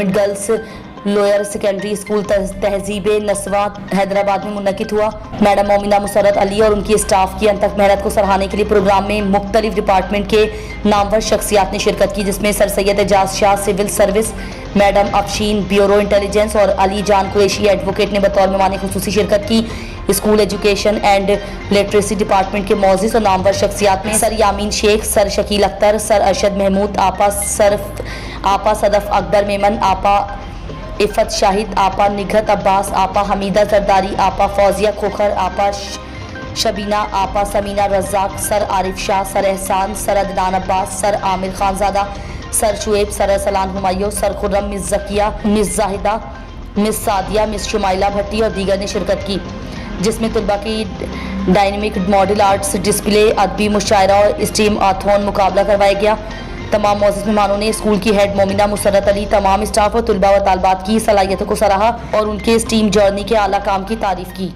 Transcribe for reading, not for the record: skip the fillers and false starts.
Girls lower secondary school तहजीब नस्वा हैदराबाद में मुनक्किद हुआ। मैडम मोमिना मुसर्रत अली और उनकी स्टाफ की अनथक मेहनत को सराहने के लिए प्रोग्राम में मुख्तलिफ डिपार्टमेंट के नामवर शख्सियात ने शिरकत की, जिसमें sir Syed Ejaz Shah civil service, madam Afsheen bureau intelligence और अली जान कुरैशी एडवोकेट ने बतौर मेहमान खुसूसी शिरकत की। School education and literacy department के मौजिज़ और नामवर शख्सियात में सर यामीन शेख, सर शकील अख्तर, सर अरशद महमूद, आपा सदफ अकबर मेमन, आपा इफ़त शाहिद, आपा निघत अब्बास, आपा हमीदा जरदारी, आपा फौजिया खोखर, आपा शबीना, आपा Samina Razzaq, sir Arif Shah, sir Ehsan, sir Adnan Abbas, sir Aamir Khanzada, sir Shoaib, sir Salan Humayun, sir Khurram, miss Zakia, miss Zahida, miss Sadia, miss Shumaila Bhatti और दीगर ने शिरकत की, जिसमें तलबा की डायनेमिक मॉडल आर्ट्स डिस्प्ले, अदबी मुशायरा और स्टीम आथोन मुकाबला करवाया गया। तमाम मौजूद मेहमानों ने स्कूल की हेड मोमिना मुसर्रत अली, तमाम स्टाफ और तलबा व तालबात की सलाहियतों को सराहा और उनके स्टीम जर्नी के आला काम की तारीफ की।